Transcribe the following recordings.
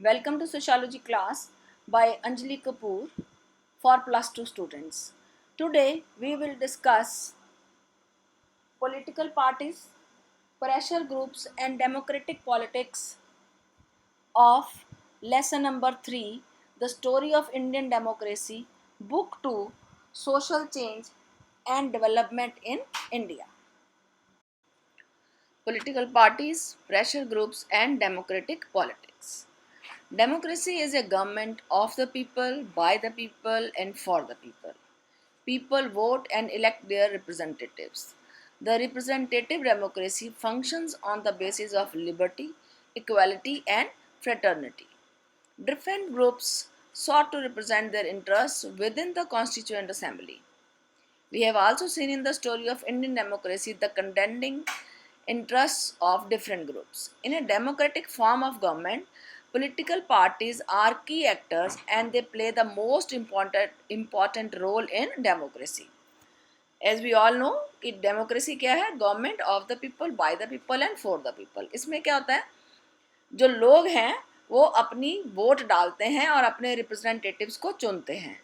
Welcome to Sociology class by Anjali Kapoor for plus 2 students. Today we will discuss political parties, pressure groups and democratic politics of lesson number 3, The Story of Indian Democracy, book 2, Social Change and Development in India. Political parties, pressure groups and democratic politics. Democracy is a government of the people, by the people, and for the people. People vote and elect their representatives. The representative democracy functions on the basis of liberty, equality, and fraternity. Different groups sought to represent their interests within the Constituent Assembly. We have also seen in the story of Indian democracy the contending interests of different groups. In a democratic form of government, political parties are key actors and they play the most important role in democracy. As we all know कि democracy क्या है? Government of the people, by the people and for the people. इसमें क्या होता है? जो लोग हैं वो अपनी वोट डालते हैं और अपने रिप्रेजेंटेटिव्स को चुनते हैं.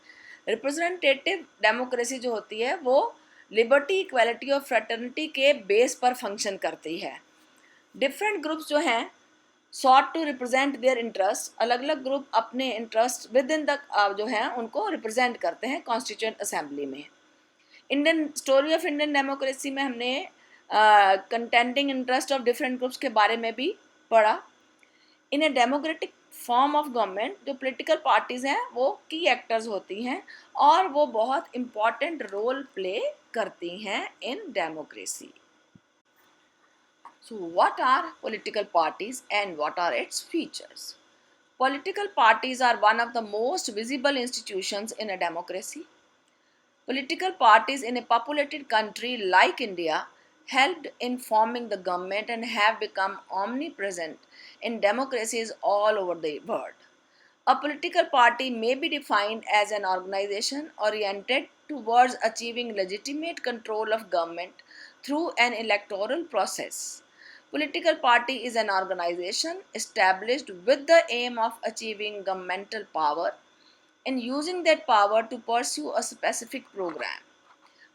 रिप्रेजेंटेटिव डेमोक्रेसी जो होती है वो लिबर्टी, इक्वालिटी और फ्रेटर्निटी के बेस पर फंक्शन करती है. डिफरेंट ग्रुप्स जो हैं sought to represent their interest, अलग अलग ग्रुप अपने इंटरेस्ट विद इन द जो है उनको रिप्रेजेंट करते हैं कॉन्स्टिट्यूएंट असेंबली में. Indian story of Indian democracy में हमने contending interest of different groups के बारे में भी पढ़ा. In a democratic form of government जो पॉलिटिकल पार्टीज हैं वो की एक्टर्स होती हैं और वो बहुत इम्पॉर्टेंट रोल प्ले करती हैं in democracy. So what are political parties and what are its features? Political parties are one of the most visible institutions in a democracy. Political parties in a populated country like India helped in forming the government and have become omnipresent in democracies all over the world. A political party may be defined as an organization oriented towards achieving legitimate control of government through an electoral process. Political party is an organization established with the aim of achieving governmental power and using that power to pursue a specific program.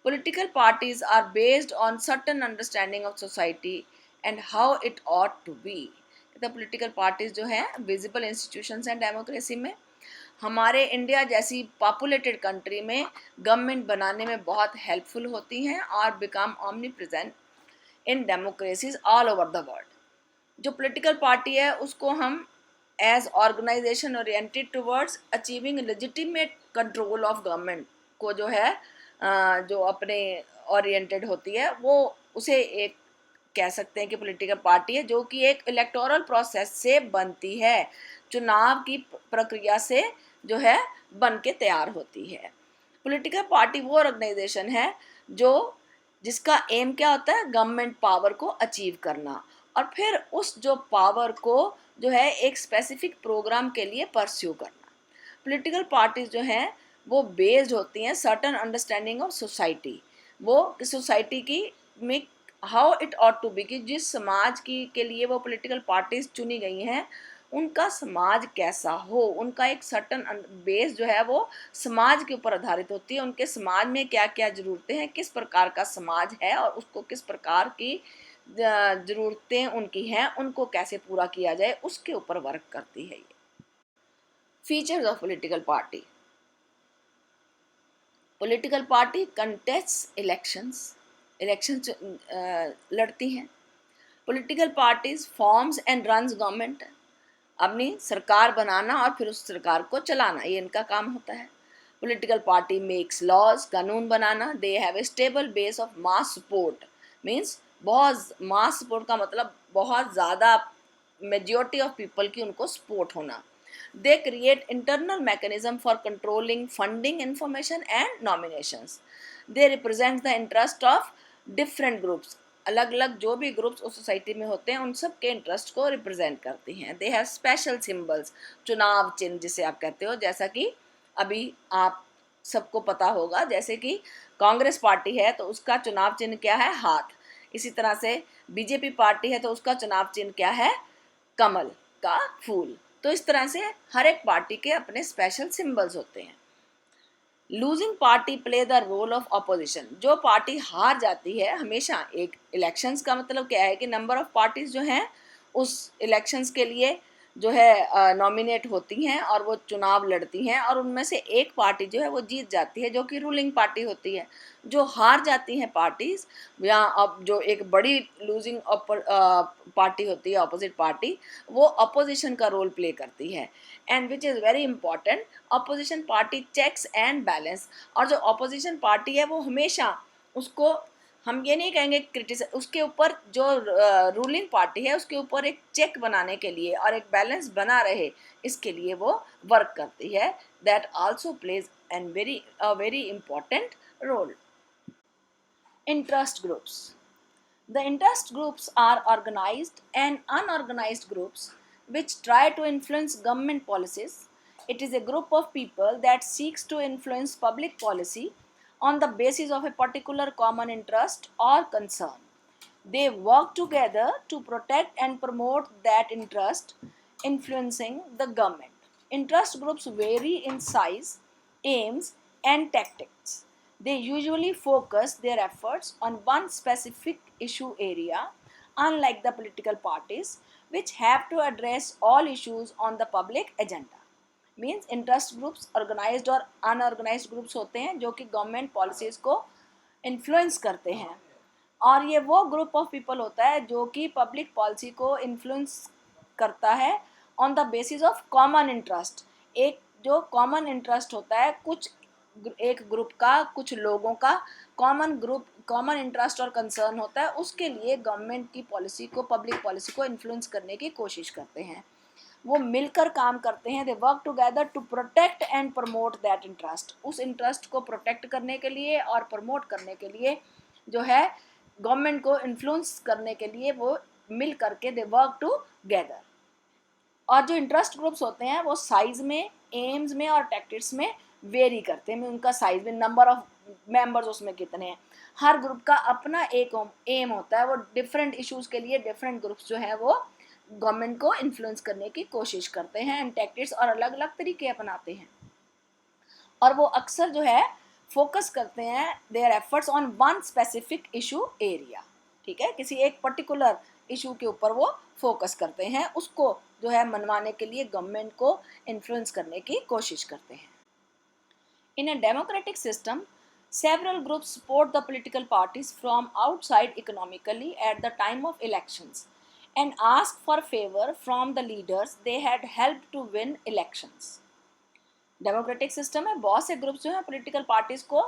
Political parties are based on certain understanding of society and how it ought to be. The political parties जो हैं visible institutions हैं democracy में. हमारे India जैसी populated country में government बनाने में बहुत हेल्पफुल होती हैं और become omnipresent in democracies all over the world. जो पॉलिटिकल पार्टी है उसको हम as organisation oriented towards achieving legitimate control of government को जो है जो अपने ओरिएंटेड होती है वो उसे एक कह सकते हैं कि पॉलिटिकल पार्टी है जो कि एक इलेक्टोरल प्रोसेस से बनती है, चुनाव की प्रक्रिया से जो है बन के तैयार होती है. पॉलिटिकल पार्टी वो ऑर्गेनाइजेशन है जो जिसका एम क्या होता है? गवर्नमेंट पावर को अचीव करना और फिर उस जो पावर को जो है एक स्पेसिफिक प्रोग्राम के लिए परस्यू करना. पॉलिटिकल पार्टीज जो हैं वो बेस्ड होती हैं सर्टन अंडरस्टैंडिंग ऑफ सोसाइटी. वो सोसाइटी की में how it ought to be कि जिस समाज की के लिए वो पॉलिटिकल पार्टीज चुनी गई हैं उनका समाज कैसा हो, उनका एक सर्टन बेस जो है वो समाज के ऊपर आधारित होती है. उनके समाज में क्या क्या ज़रूरतें हैं, किस प्रकार का समाज है और उसको किस प्रकार की ज़रूरतें उनकी हैं उनको कैसे पूरा किया जाए उसके ऊपर वर्क करती है. ये features of political party. Political party contest elections लड़ती हैं. Political parties forms and runs government, अपनी सरकार बनाना और फिर उस सरकार को चलाना, ये इनका काम होता है. पॉलिटिकल पार्टी मेक्स लॉज, कानून बनाना. They have a stable base of mass support, means बहुत मास सपोर्ट का मतलब बहुत ज़्यादा मेजॉरिटी ऑफ पीपल की उनको सपोर्ट होना. They create internal mechanism for controlling funding, information and nominations. They represent the interest of different groups. अलग अलग जो भी ग्रुप्स उस सोसाइटी में होते हैं उन सब के इंटरेस्ट को रिप्रेजेंट करती हैं. दे हैव स्पेशल सिंबल्स, चुनाव चिन्ह जिसे आप कहते हो, जैसा कि अभी आप सबको पता होगा. जैसे कि कांग्रेस पार्टी है तो उसका चुनाव चिन्ह क्या है? हाथ. इसी तरह से बीजेपी पार्टी है तो उसका चुनाव चिन्ह क्या है? कमल का फूल. तो इस तरह से हर एक पार्टी के अपने स्पेशल सिंबल्स होते हैं। Losing party play the role of opposition, जो पार्टी हार जाती है हमेशा, एक इलेक्शंस का मतलब क्या है कि नंबर ऑफ पार्टीज जो हैं उस इलेक्शंस के लिए जो है नॉमिनेट होती हैं और वो चुनाव लड़ती हैं, और उनमें से एक पार्टी जो है वो जीत जाती है, जो कि रूलिंग पार्टी होती है। जो हार जाती हैं पार्टीज, या अब जो एक बड़ी लूजिंग पार्टी होती है, अपोजिट पार्टी, वो अपोजिशन का रोल प्ले करती है। And which is very important, opposition party checks and balance, और जो अपोजिशन पार्टी है वो हमेशा उसको, हम ये नहीं कहेंगे क्रिटिसाइज, उसके ऊपर जो रूलिंग पार्टी है उसके ऊपर एक चेक बनाने के लिए और एक बैलेंस बना रहे, इसके लिए वो वर्क करती है। That also plays an very important role. Interest groups. The interest groups are organized and unorganized groups which try to influence government policies. It is a group of people that seeks to influence public policy on the basis of a particular common interest or concern. They work together to protect and promote that interest, influencing the government. Interest groups vary in size, aims, and tactics. They usually focus their efforts on one specific issue area, unlike the political parties, which have to address all issues on the public agenda. Means interest groups organised और unorganised groups होते हैं जो कि government policies को influence करते हैं, और ये वो ग्रुप ऑफ पीपल होता है जो कि पब्लिक पॉलिसी को इन्फ्लुएंस करता है on the basis of common interest. एक जो कॉमन इंटरेस्ट होता है, कुछ एक ग्रुप का, कुछ लोगों का कॉमन इंटरेस्ट और कंसर्न होता है, उसके लिए गवर्नमेंट की पॉलिसी को, पब्लिक पॉलिसी को इन्फ्लुएंस करने की कोशिश करते हैं। वो मिलकर काम करते हैं। They work together to protect and promote that interest, उस इंटरेस्ट को प्रोटेक्ट करने के लिए और प्रमोट करने के लिए जो है गवर्नमेंट को इन्फ्लुएंस करने के लिए वो मिल करके दे वर्क टुगेदर। और जो इंटरेस्ट ग्रुप्स होते हैं वो साइज में, एम्स में और टैक्टिक्स में वेरी करते हैं। उनका साइज में, नंबर ऑफ मेंबर्स उसमें कितने हैं, हर ग्रुप का अपना एक एम होता है। वो डिफरेंट इश्यूज के लिए डिफरेंट ग्रुप्स जो है वो गवर्नमेंट को इन्फ्लुएंस करने की कोशिश करते हैं एंड टैक्टिक्स और अलग अलग तरीके अपनाते हैं, और वो अक्सर जो है फोकस करते हैं their efforts on one specific issue area. ठीक है, किसी एक पर्टिकुलर इशू के ऊपर वो फोकस करते हैं, उसको जो है मनवाने के लिए गवर्नमेंट को इन्फ्लुएंस करने की कोशिश करते हैं। In a democratic system, several groups support the political parties from outside economically at the time of elections and ask for favor from the leaders they had helped to win elections. Democratic system में बहुत से groups जो हैं political parties को,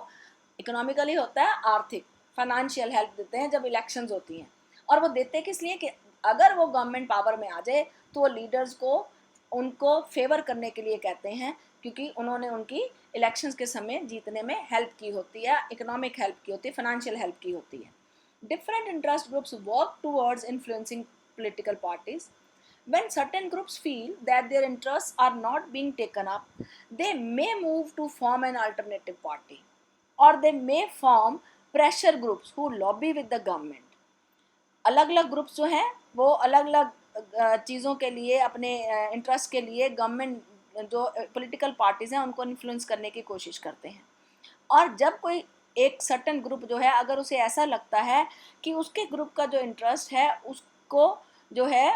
economically होता है आर्थिक, financial help देते हैं जब इलेक्शंस होती हैं, और वो देते किस लिए कि अगर वो गवर्नमेंट पावर में आ जाए तो वो लीडर्स को उनको फेवर करने के लिए कहते हैं, क्योंकि उन्होंने उनकी इलेक्शंस के समय जीतने में हेल्प की होती है, इकोनॉमिक हेल्प की होती है, फाइनेंशियल हेल्प की होती है। Different interest groups work towards influencing political parties. When certain groups feel that their interests are not being taken up, they may move to form an alternative party, or they may form pressure groups who lobby with the government. अलग अलग groups जो हैं वो अलग अलग चीज़ों के लिए, अपने इंटरेस्ट के लिए गवर्नमेंट जो पॉलिटिकल पार्टीज़ हैं उनको इन्फ्लुएंस करने की कोशिश करते हैं। और जब कोई एक सर्टेन ग्रुप जो है, अगर उसे ऐसा लगता है कि उसके ग्रुप का जो इंटरेस्ट है उसको जो है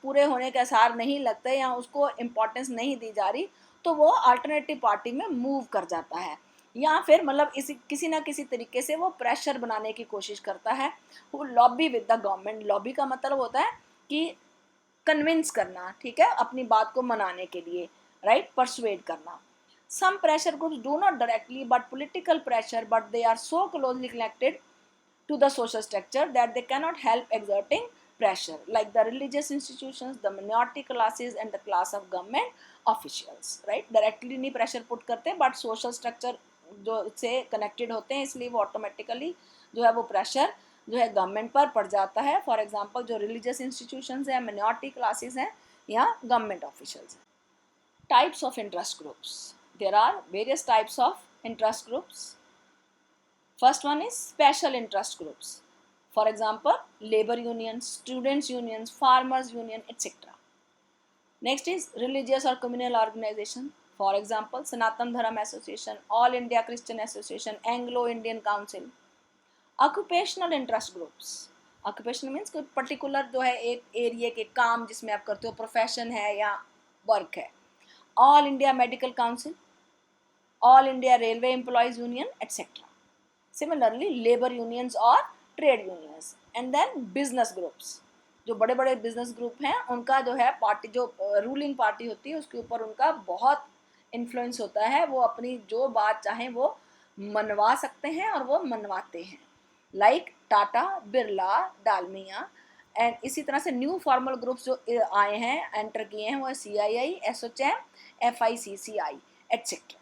पूरे होने के आसार नहीं लगते या उसको इम्पोर्टेंस नहीं दी जा रही, तो वो अल्टरनेटिव पार्टी में मूव कर जाता है, या फिर मतलब किसी ना किसी तरीके से वो प्रेशर बनाने की कोशिश करता है। वो lobby with the government, lobby का मतलब होता है कि कन्विंस करना, ठीक है, अपनी बात को मनाने के लिए, राइट, परसुएड करना। Some pressure groups do not directly but political pressure, but they are so closely connected to the social structure that they cannot help exerting pressure, like the religious institutions, the minority classes and the class of government officials, right? Directly नहीं pressure put करते, but social structure जो से connected होते हैं, इसलिए वो automatically जो है वो pressure जो है गवर्नमेंट पर पड़ जाता है। फॉर एग्जाम्पल जो रिलीजियस इंस्टीट्यूशंस हैं, मिनॉरिटी क्लासेस हैं या गवर्नमेंट ऑफिशियल्स हैं। Types of interest groups, there are various types of interest groups. First one is special interest groups. For example, labor unions, students unions, farmers union, etc. Next is religious और communal organisation, for example सनातन धर्म association, all India Christian association, Anglo Indian council. Occupational interest groups, occupational means कोई particular जो है एक area के काम जिसमें आप करते हो, प्रोफेशन है या वर्क है। All India medical council, all India railway employees union etcetera. Similarly labour unions और trade unions. And then business groups, जो बड़े बड़े बिजनेस ग्रुप हैं उनका जो है पार्टी, जो रूलिंग पार्टी होती है उसके ऊपर उनका बहुत इन्फ्लुएंस होता है, वो अपनी जो बात चाहें वो मनवा सकते हैं और वो मनवाते हैं, लाइक टाटा, बिरला, डालमिया। एंड इसी तरह से न्यू फॉर्मल ग्रुप्स जो आए हैं, एंटर किए हैं, वो CII, ASSOCHAM, FICCI etcetera.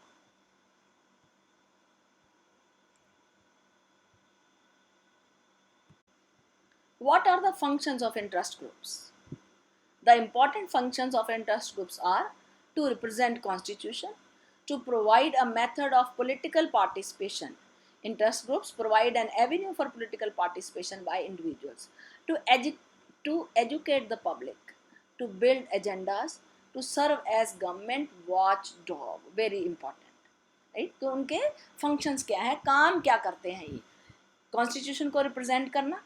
What are the functions of interest groups? The important functions of interest groups are to represent constitution, to provide a method of political participation. Interest groups provide an avenue for political participation by individuals, to, to educate the public, to build agendas, to serve as government watchdog. Very important. Right, तो उनके functions क्या है, काम क्या करते हैं ये? Constitution को रिप्रेजेंट करना,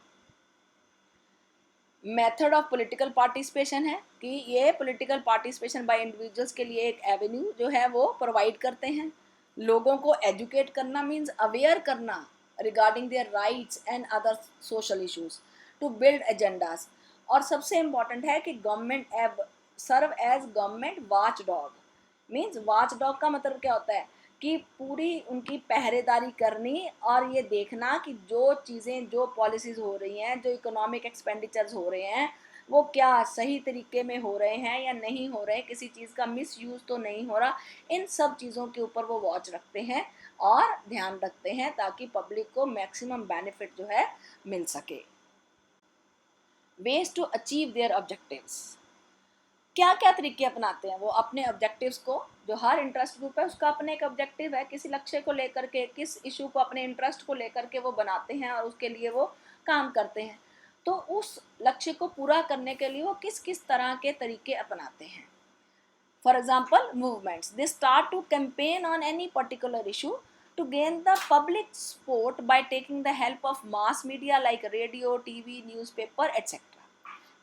मेथड ऑफ पॉलिटिकल पार्टिसिपेशन है कि ये पॉलिटिकल पार्टिसिपेशन बाय इंडिविजुअल्स के लिए एक एवेन्यू जो है वो प्रोवाइड करते हैं। लोगों को एजुकेट करना मीन्स अवेयर करना regarding their rights and other social issues, to build agendas. और सबसे इम्पॉर्टेंट है कि government observe as government watchdog. Means watchdog का मतलब क्या होता है कि पूरी उनकी पहरेदारी करनी और ये देखना कि जो चीज़ें, जो पॉलिसीज़ हो रही हैं, जो इकोनॉमिक एक्सपेंडिचर्स हो रहे हैं, वो क्या सही तरीके में हो रहे हैं या नहीं हो रहे हैं, किसी चीज़ का मिस यूज़ तो नहीं हो रहा। इन सब चीज़ों के ऊपर वो वॉच रखते हैं और ध्यान रखते हैं ताकि पब्लिक को मैक्सिमम बेनिफिट जो है मिल सके। Ways to achieve their objectives, क्या क्या तरीके अपनाते हैं वो अपने ऑब्जेक्टिव्स को, जो हर इंटरेस्ट ग्रुप है उसका अपने एक ऑब्जेक्टिव है, किसी लक्ष्य को लेकर के, किस इशू को, अपने इंटरेस्ट को लेकर के वो बनाते हैं और उसके लिए वो काम करते हैं। तो उस लक्ष्य को पूरा करने के लिए वो किस किस तरह के तरीके अपनाते हैं। For example movements, they start to campaign on any particular issue to gain the public support by taking the help of mass media like radio, TV, newspaper, etc.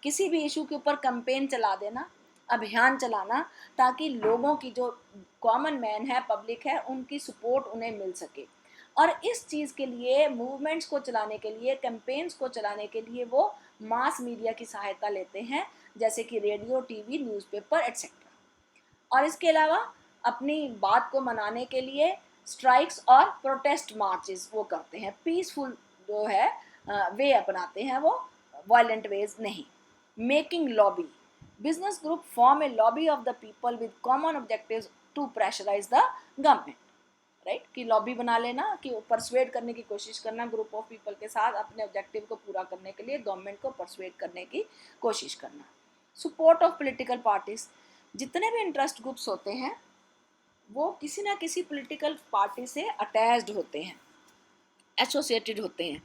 किसी भी इशू के ऊपर कैंपेन चला देना, अभियान चलाना, ताकि लोगों की, जो कॉमन मैन है, पब्लिक है, उनकी सपोर्ट उन्हें मिल सके। और इस चीज़ के लिए, मूवमेंट्स को चलाने के लिए, कैंपेन्स को चलाने के लिए वो मास मीडिया की सहायता लेते हैं, जैसे कि रेडियो, टीवी, न्यूज़पेपर एट्सेट्रा। और इसके अलावा अपनी बात को मनाने के लिए स्ट्राइक्स और प्रोटेस्ट मार्चेस वो करते हैं, पीसफुल जो है वे अपनाते हैं वो, वायलेंट वेज नहीं। Making lobby, business group form a lobby of the people with common objectives to pressurise the government. Right, कि लॉबी बना लेना, कि परसुएड करने की कोशिश करना ग्रुप ऑफ पीपल के साथ, अपने ऑब्जेक्टिव को पूरा करने के लिए गवर्नमेंट को परसुएड करने की कोशिश करना। सपोर्ट ऑफ पॉलिटिकल पार्टीज, जितने भी इंटरेस्ट ग्रुप्स होते हैं वो किसी ना किसी पॉलिटिकल पार्टी से अटैच्ड होते हैं, एसोसिएटेड होते हैं।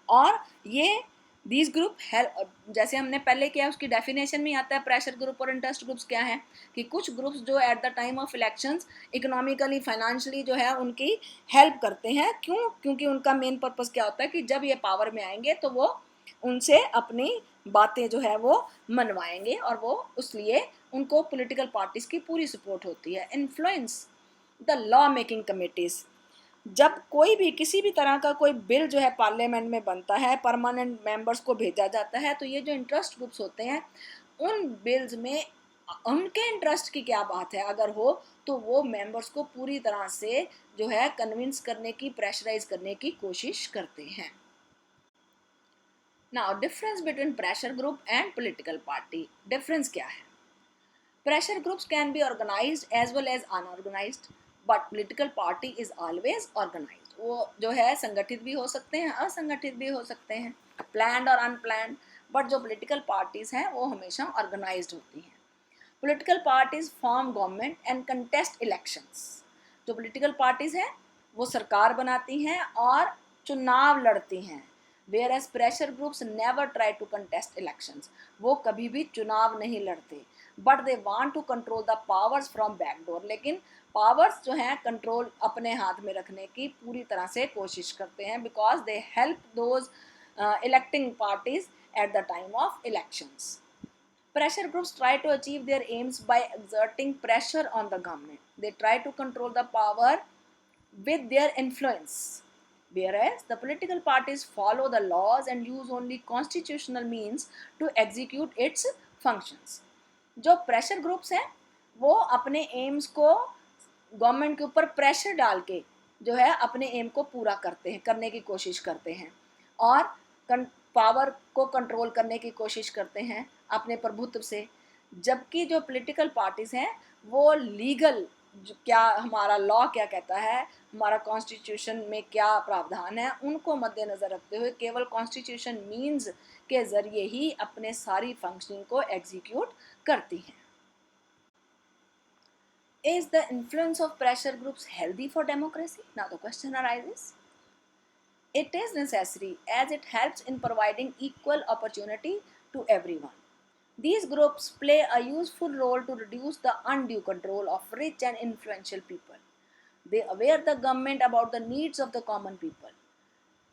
और ये दीज ग्रुप हेल्प, जैसे हमने पहले किया उसकी डेफिनेशन में आता है प्रेशर ग्रुप और इंटरेस्ट ग्रुप्स क्या है, कि कुछ ग्रुप्स जो at the time of elections economically, financially जो है उनकी हेल्प करते हैं। क्यों? क्योंकि उनका मेन पर्पस क्या होता है कि जब ये पावर में आएंगे तो वो उनसे अपनी बातें जो है वो मनवाएंगे, और वो उसलिए उनको पॉलिटिकल पार्टीज की पूरी सपोर्ट होती है। Influence the law making committees, जब कोई भी, किसी भी तरह का कोई बिल जो है पार्लियामेंट में बनता है, परमानेंट मेंबर्स को भेजा जाता है, तो ये जो इंटरेस्ट ग्रुप्स होते हैं उन बिल्स में उनके इंटरेस्ट की क्या बात है अगर हो, तो वो मेंबर्स को पूरी तरह से जो है कन्विंस करने की, प्रेशराइज करने की कोशिश करते हैं। Now difference between pressure group and political party, difference क्या है? Pressure groups can be organized as well as unorganized, but political party is always organized. वो जो है संगठित भी हो सकते हैं, असंगठित भी हो सकते हैं, प्लान्ड और अनप्लान्ड, बट जो पॉलिटिकल पार्टीज हैं वो हमेशा ऑर्गेनाइज्ड होती हैं। Political parties form government and contest elections, जो पॉलिटिकल पार्टीज हैं वो सरकार बनाती हैं और चुनाव लड़ती हैं। Whereas pressure groups never try to contest elections, वो कभी भी चुनाव नहीं लड़ते, but they want to control the powers from backdoor, लेकिन पावर्स जो हैं कंट्रोल अपने हाथ में रखने की पूरी तरह से कोशिश करते हैं, because they help those electing parties at the time of elections. Pressure groups try to achieve their aims by exerting pressure on the government. They try to control the power with their influence, whereas the political parties follow the laws and use only constitutional means to execute its functions. जो pressure groups हैं वो अपने AIIMS को government के ऊपर pressure डाल के जो है अपने एम को पूरा करते हैं, करने की कोशिश करते हैं, और पावर को कंट्रोल करने की कोशिश करते हैं अपने प्रभुत्व से. जबकि जो पॉलिटिकल पार्टीज हैं वो लीगल, क्या हमारा लॉ क्या कहता है, हमारा कॉन्स्टिट्यूशन में क्या प्रावधान है, उनको मद्देनज़र रखते हुए केवल कॉन्स्टिट्यूशन मीन्स के ज़रिए ही अपने सारी फंक्शनिंग को एग्जीक्यूट करती हैं. Is the influence of pressure groups healthy for democracy? Now the question arises. It is necessary as it helps in providing equal opportunity to everyone. These groups play a useful role to reduce the undue control of rich and influential people. They aware the government about the needs of the common people.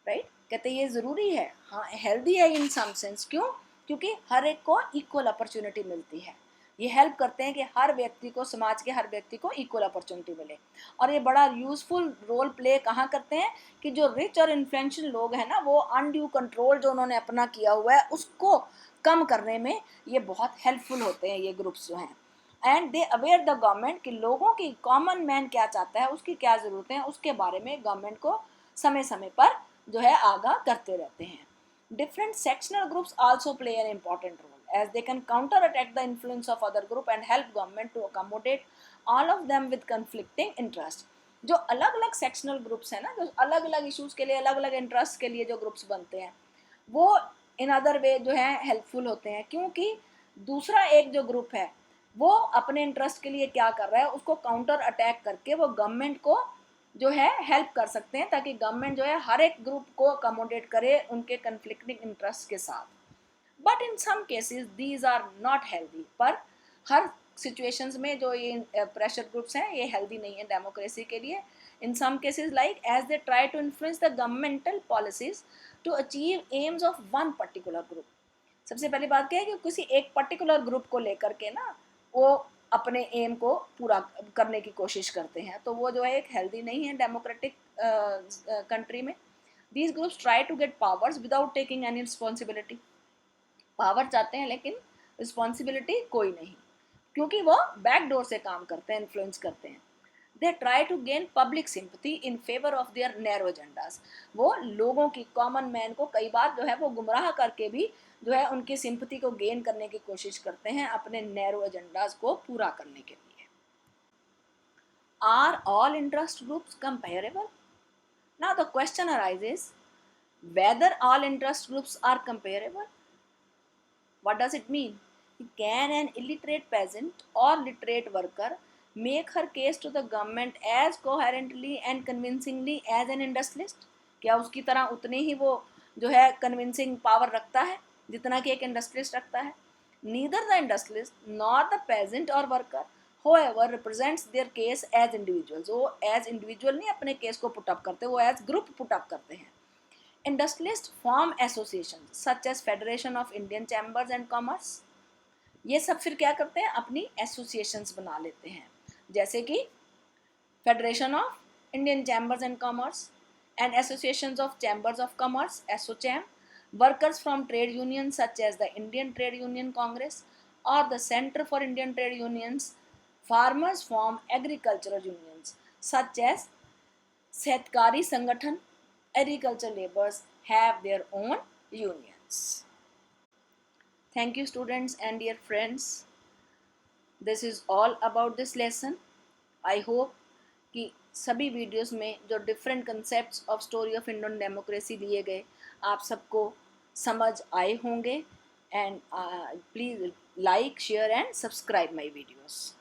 Right? कहते ये ज़रूरी है, हाँ healthy है इन some sense. क्यों? क्योंकि हर एक को इक्वल अपॉर्चुनिटी मिलती है. ये हेल्प करते हैं कि हर व्यक्ति को, समाज के हर व्यक्ति को इक्वल अपॉर्चुनिटी मिले. और ये बड़ा यूजफुल रोल प्ले कहाँ करते हैं कि जो रिच और इन्फ्लुएंशियल लोग हैं ना, वो अनड्यू कंट्रोल जो उन्होंने अपना किया हुआ है उसको कम करने में ये बहुत हेल्पफुल होते हैं ये ग्रुप्स जो हैं. And they aware the government कि लोगों की, कॉमन मैन क्या चाहता है, उसकी क्या ज़रूरतें हैं, उसके बारे में गवर्नमेंट को समय समय पर जो है आगाह करते रहते हैं. Different sectional groups also play an important role as they can counterattack the influence of other group and help government to accommodate all of them with conflicting interest. जो अलग अलग सेक्शनल ग्रुप्स हैं ना, जो अलग अलग इश्यूज के लिए, अलग अलग इंटरेस्ट के लिए जो ग्रुप्स बनते हैं, वो इन अदर वे जो है हेल्पफुल होते हैं. क्योंकि दूसरा एक जो ग्रुप है वो अपने इंटरेस्ट के लिए क्या कर रहा है, उसको काउंटर अटैक करके वो गवर्नमेंट को जो है हेल्प कर सकते हैं, ताकि गवर्नमेंट जो है हर एक ग्रुप को अकोमोडेट करे उनके कन्फ्लिक्टिंग इंटरेस्ट के साथ. But in some cases these are not healthy. पर हर सिचुएशंस में जो ये प्रेशर ग्रुप्स हैं ये हेल्दी नहीं है डेमोक्रेसी के लिए. In some cases like as they try to influence the governmental policies to achieve aims of one particular group. सबसे पहली बात क्या है कि किसी एक पर्टिकुलर ग्रुप को लेकर के ना वो अपने एम को पूरा करने की कोशिश करते हैं, तो वो जो है एक हेल्दी नहीं है डेमोक्रेटिक कंट्री में. These groups try to get powers without taking any responsibility. Power चाहते हैं लेकिन रिस्पॉन्सिबिलिटी कोई नहीं, क्योंकि वो बैकडोर से काम करते हैं, इन्फ्लुएंस करते हैं. They try to gain public sympathy in favour of their narrow agendas. वो लोगों की, कॉमन मैन को कई बार जो है वो गुमराह करके भी जो है उनकी सिंपथी को गेन करने की कोशिश करते हैं अपने नैरो एजेंडाज को पूरा करने के लिए. Are all interest groups comparable? Now the question arises, whether all interest groups are comparable. What does it mean? Can an illiterate peasant or literate worker make her case to the government as coherently and convincingly as an industrialist? क्या उसकी तरह उतनी ही वो जो है convincing power रखता है जितना कि एक इंडस्ट्रियलिस्ट रखता है? Neither the industrialist nor the peasant or worker, however, represents their case as individuals. वो as individual नहीं अपने केस को पुट अप करते, वो as group पुट अप करते हैं. Industrialists form associations such as Federation of Indian Chambers and Commerce. ये सब फिर क्या करते हैं, अपनी एसोसिएशंस बना लेते हैं, जैसे कि federation of Indian chambers and commerce and associations of chambers of commerce, ASSOCHAM. Workers from trade union such as the Indian trade union congress और the centre for Indian trade unions. Farmers form agricultural unions such as सहकारी संगठन. Agriculture laborers have their own unions. Thank you students and dear friends. This is all about this lesson. I hope कि सभी videos में जो different concepts of story of Indian democracy लिए गए आप सबको समझ आए होंगे. And please like, share and subscribe my videos.